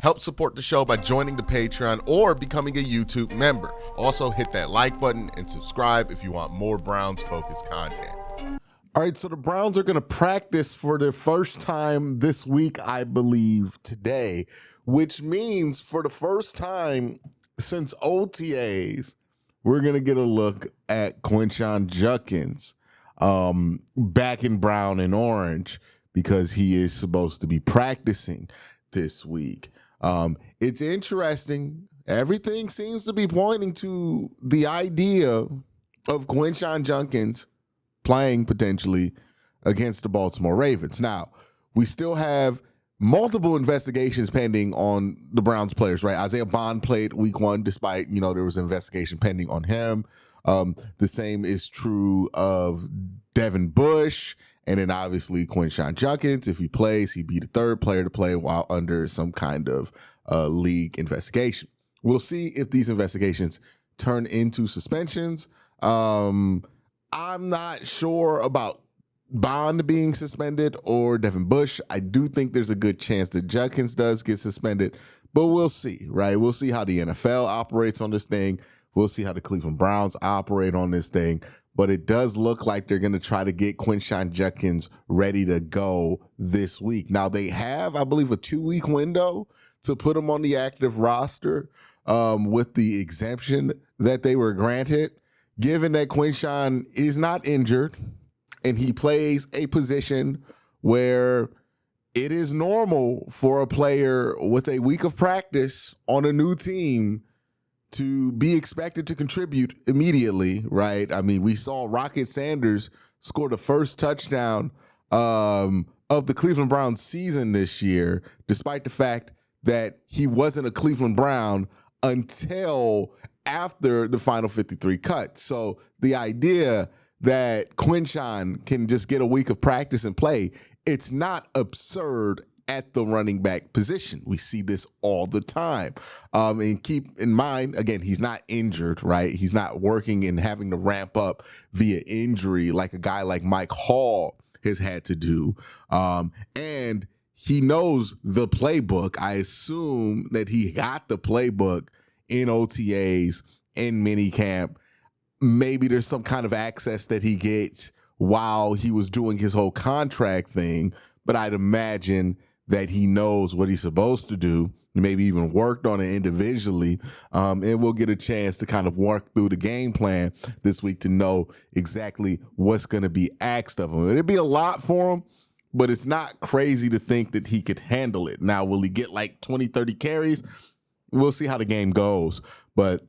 Help support the show by joining the Patreon or becoming a YouTube member. Also, hit that like button and subscribe if you want more Browns-focused content. All right, so the Browns are going to practice for the first time this week, I believe, today, which means for the first time since OTAs, we're going to get a look at Quinshon Junkins back in brown and orange because he is supposed to be practicing this week. It's interesting. Everything seems to be pointing to the idea of Quinshon Junkins playing potentially against the Baltimore Ravens. Now, we still have multiple investigations pending on the Browns players, right? Isaiah Bond played week 1 despite, there was an investigation pending on him. The same is true of Devin Bush. And then obviously Quinshon Junkins, if he plays, he'd be the third player to play while under some kind of league investigation. We'll see if these investigations turn into suspensions. I'm not sure about Bond being suspended or Devin Bush. I do think there's a good chance that Judkins does get suspended, but we'll see, right? We'll see how the NFL operates on this thing. We'll see how the Cleveland Browns operate on this thing. But it does look like they're going to try to get Quinshon Junkins ready to go this week. Now, they have, I believe, a 2-week window to put him on the active roster with the exemption that they were granted. Given that Quinshon is not injured and he plays a position where it is normal for a player with a week of practice on a new team to be expected to contribute immediately, right? I mean, we saw Rocket Sanders score the first touchdown of the Cleveland Browns season this year, despite the fact that he wasn't a Cleveland Brown until after the final 53 cut. So the idea that Quinshon can just get a week of practice and play, it's not absurd at the running back position. We see this all the time. And keep in mind, again, he's not injured, right? He's not working and having to ramp up via injury like a guy like Mike Hall has had to do. And he knows the playbook. I assume that he got the playbook in OTAs, in minicamp. Maybe there's some kind of access that he gets while he was doing his whole contract thing, but I'd imagine that he knows what he's supposed to do, maybe even worked on it individually, and we'll get a chance to kind of work through the game plan this week to know exactly what's going to be asked of him. It'd be a lot for him, but it's not crazy to think that he could handle it. Now, will he get like 20, 30 carries? We'll see how the game goes, but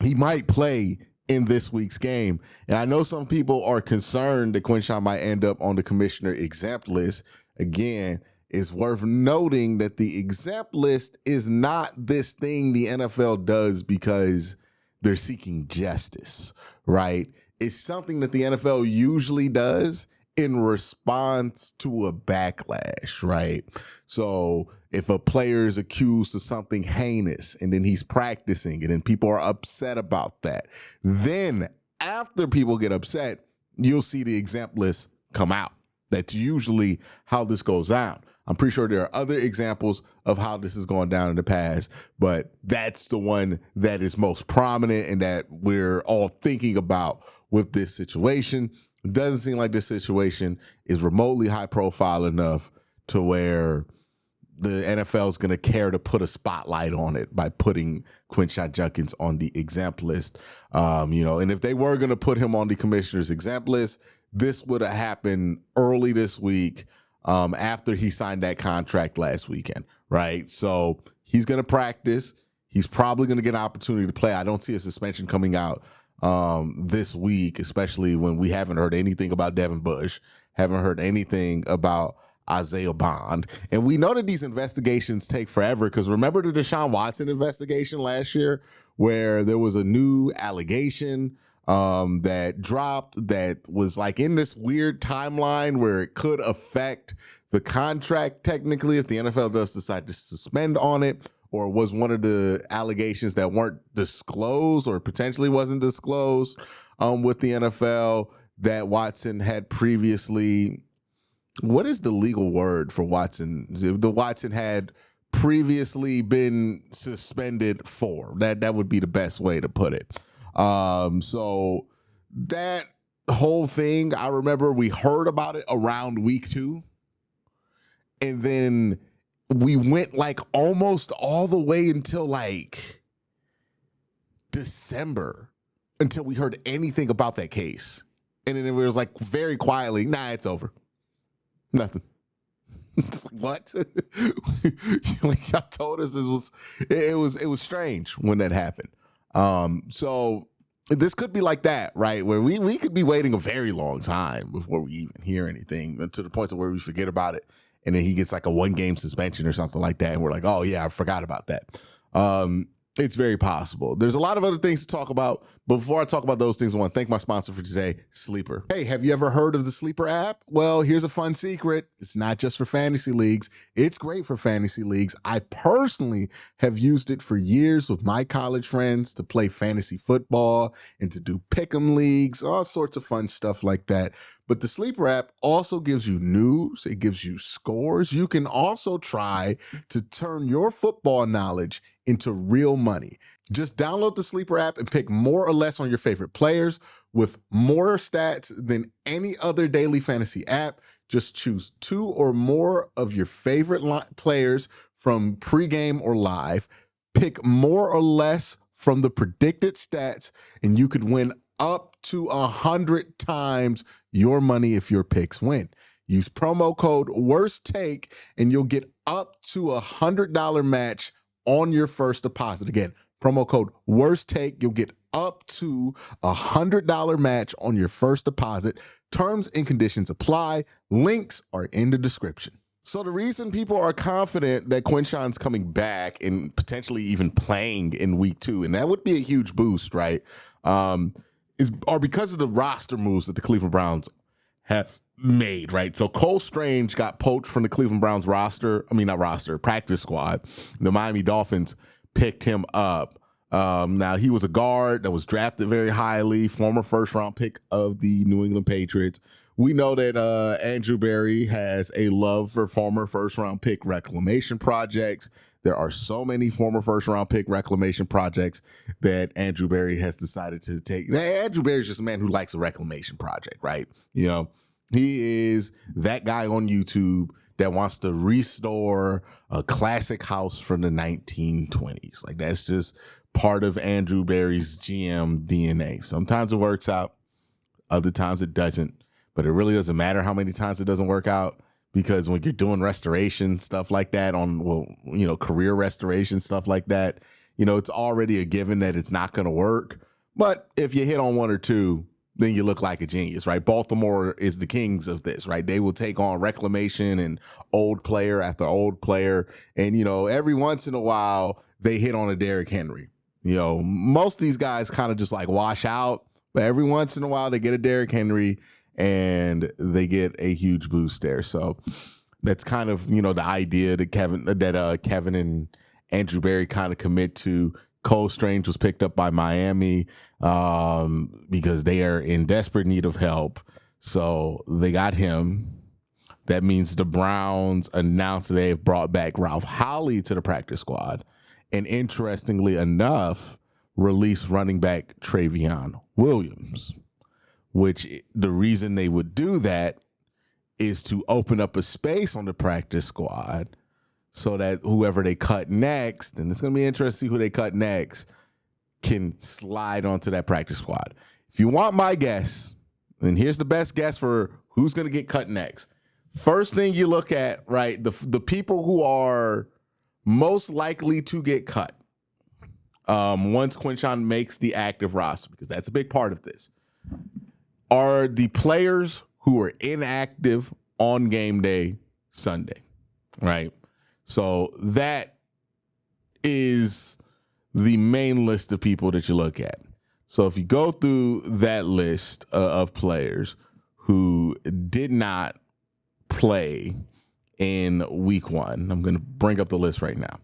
he might play in this week's game. And I know some people are concerned that Quinshon might end up on the commissioner exempt list. Again, it's worth noting that the exempt list is not this thing the NFL does because they're seeking justice, right? It's something that the NFL usually does in response to a backlash, right? So if a player is accused of something heinous and then he's practicing and then people are upset about that, then after people get upset, you'll see the exempt list come out. That's usually how this goes down. I'm pretty sure there are other examples of how this has gone down in the past, but that's the one that is most prominent and that we're all thinking about with this situation. It doesn't seem like this situation is remotely high profile enough to where the NFL is going to care to put a spotlight on it by putting Quinshon Junkins on the exempt list. And if they were going to put him on the commissioner's exempt list, this would have happened early this week after he signed that contract last weekend, right? So he's going to practice. He's probably going to get an opportunity to play. I don't see a suspension coming out this week, especially when we haven't heard anything about Devin Bush, haven't heard anything about Isaiah Bond. And we know that these investigations take forever because remember the Deshaun Watson investigation last year where there was a new allegation that dropped that was like in this weird timeline where it could affect the contract technically if the NFL does decide to suspend on it, or was one of the allegations that weren't disclosed or potentially wasn't disclosed with the NFL that Watson had previously. What is the legal word for Watson? The Watson had previously been suspended for. That would be the best way to put it. So that whole thing, I remember we heard about it around week 2. And then we went like almost all the way until like December until we heard anything about that case. And then it was like very quietly, nah, it's over. Nothing. It's like, what? Y'all told us it was strange when that happened. So this could be like that, right? Where we could be waiting a very long time before we even hear anything, to the point of where we forget about it. And then he gets like a 1-game suspension or something like that. And we're like, oh yeah, I forgot about that. It's very possible. There's a lot of other things to talk about. But before I talk about those things, I want to thank my sponsor for today, Sleeper. Hey, have you ever heard of the Sleeper app? Well, here's a fun secret. It's not just for fantasy leagues. It's great for fantasy leagues. I personally have used it for years with my college friends to play fantasy football and to do pick'em leagues, all sorts of fun stuff like that. But the Sleeper app also gives you news. It gives you scores. You can also try to turn your football knowledge into real money. Just download the Sleeper app and pick more or less on your favorite players with more stats than any other daily fantasy app. Just choose 2 or more of your favorite players from pregame or live. Pick more or less from the predicted stats, and you could win up to 100 times your money if your picks win. Use promo code WORSTTAKE and you'll get up to $100 match on your first deposit. Again, promo code WORSTTAKE. You'll get up to $100 match on your first deposit. Terms and conditions apply. Links are in the description. So the reason people are confident that Quinshon's coming back and potentially even playing in week 2, and that would be a huge boost, right? Are because of the roster moves that the Cleveland Browns have made, right? So Cole Strange got poached from the Cleveland Browns practice squad. The Miami Dolphins picked him up. Now, he was a guard that was drafted very highly, former first-round pick of the New England Patriots. We know that Andrew Berry has a love for former first-round pick reclamation projects. There are so many former first-round pick reclamation projects that Andrew Berry has decided to take. Andrew Berry is just a man who likes a reclamation project, right? You know, he is that guy on YouTube that wants to restore a classic house from the 1920s. Like, that's just part of Andrew Berry's GM DNA. Sometimes it works out, other times it doesn't. But it really doesn't matter how many times it doesn't work out, because when you're doing restoration stuff like that career restoration stuff like that, it's already a given that it's not going to work. But if you hit on 1 or 2, then you look like a genius, right? Baltimore is the kings of this, right? They will take on reclamation and old player after old player. And, every once in a while they hit on a Derrick Henry. Most of these guys kind of just like wash out, but every once in a while they get a Derrick Henry and they get a huge boost there. So that's kind of, the idea that Kevin and Andrew Berry kind of commit to. Cole Strange was picked up by Miami because they are in desperate need of help. So they got him. That means the Browns announced they've brought back Ralph Holley to the practice squad. And interestingly enough, released running back Travion Williams. Which the reason they would do that is to open up a space on the practice squad so that whoever they cut next, and it's going to be interesting who they cut next, can slide onto that practice squad. If you want my guess, and here's the best guess for who's going to get cut next. First thing you look at, right, the people who are most likely to get cut once Quinshon makes the active roster, because that's a big part of this, are the players who are inactive on game day Sunday, right? So that is the main list of people that you look at. So if you go through that list of players who did not play in week 1, I'm going to bring up the list right now.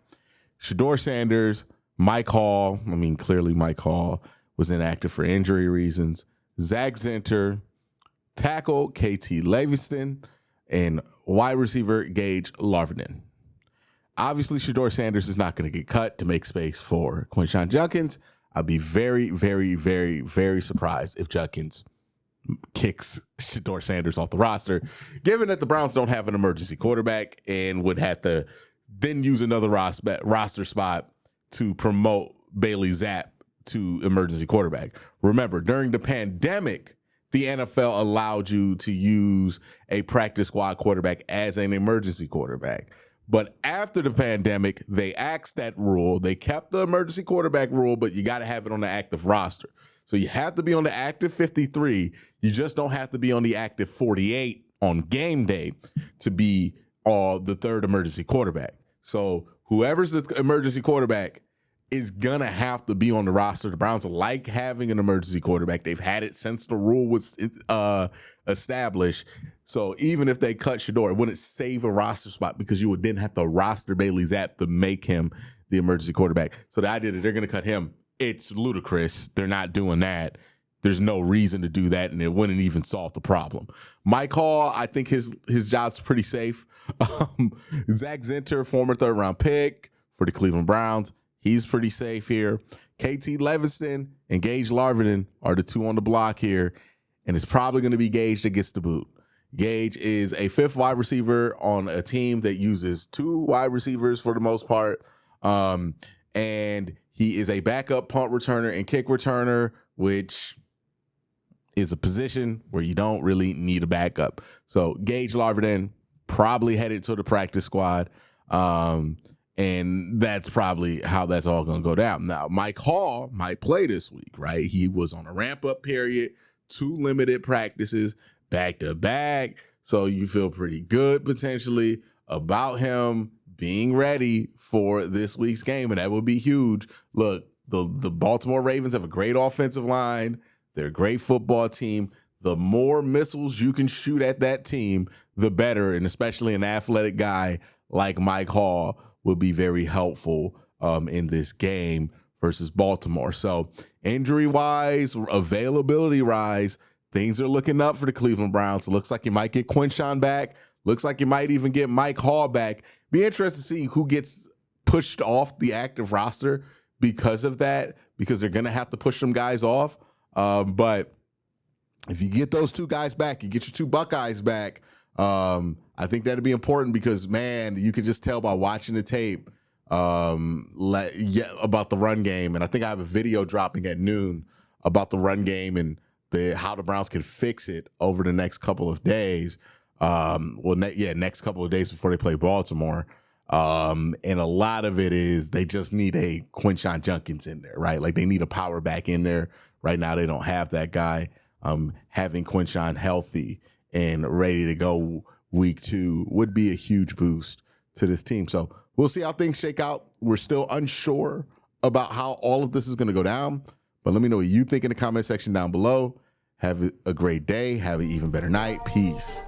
Shedeur Sanders, Mike Hall. Clearly Mike Hall was inactive for injury reasons. Zach Zinter, tackle KT Leviston, and wide receiver Gage Larvin. Obviously, Shedeur Sanders is not going to get cut to make space for Quinshon Junkins. I'll be very, very, very, very surprised if Judkins kicks Shedeur Sanders off the roster, given that the Browns don't have an emergency quarterback and would have to then use another roster spot to promote Bailey Zapp to emergency quarterback. Remember, during the pandemic, the NFL allowed you to use a practice squad quarterback as an emergency quarterback. But after the pandemic, they axed that rule. They kept the emergency quarterback rule, but you got to have it on the active roster. So you have to be on the active 53. You just don't have to be on the active 48 on game day to be the third emergency quarterback. So whoever's the emergency quarterback is going to have to be on the roster. The Browns like having an emergency quarterback. They've had it since the rule was established. So even if they cut Shedeur, it wouldn't save a roster spot because you would then have to roster Bailey Zapp to make him the emergency quarterback. So the idea that they're going to cut him, it's ludicrous. They're not doing that. There's no reason to do that, and it wouldn't even solve the problem. Mike Hall, I think his job's pretty safe. Zach Zinter, former third-round pick for the Cleveland Browns, he's pretty safe here. KT Levinston and Gage Larvin are the two on the block here, and it's probably going to be Gage that gets the boot. Gage is a fifth wide receiver on a team that uses two wide receivers for the most part, and he is a backup punt returner and kick returner, which is a position where you don't really need a backup. So Gage Larvin probably headed to the practice squad, and that's probably how that's all going to go down. Now, Mike Hall might play this week, right? He was on a ramp-up period, 2 limited practices, back-to-back, so you feel pretty good potentially about him being ready for this week's game, and that would be huge. Look, the Baltimore Ravens have a great offensive line. They're a great football team. The more missiles you can shoot at that team, the better, and especially an athletic guy like Mike Hall will be very helpful in this game versus Baltimore. So injury-wise, availability-wise, things are looking up for the Cleveland Browns. It looks like you might get Quinshon back. Looks like you might even get Mike Hall back. Be interested to see who gets pushed off the active roster because of that, because they're going to have to push some guys off. But if you get those two guys back, you get your two Buckeyes back, I think that'd be important because, man, you can just tell by watching the tape about the run game. And I think I have a video dropping at noon about the run game and how the Browns can fix it over the next couple of days. Next couple of days before they play Baltimore. And a lot of it is they just need a Quinshon Junkins in there, right? Like they need a power back in there. Right now, they don't have that guy. Having Quinshon healthy and ready to go week 2 would be a huge boost to this team. So we'll see how things shake out. We're still unsure about how all of this is going to go down. But let me know what you think in the comment section down below. Have a great day. Have an even better night. Peace.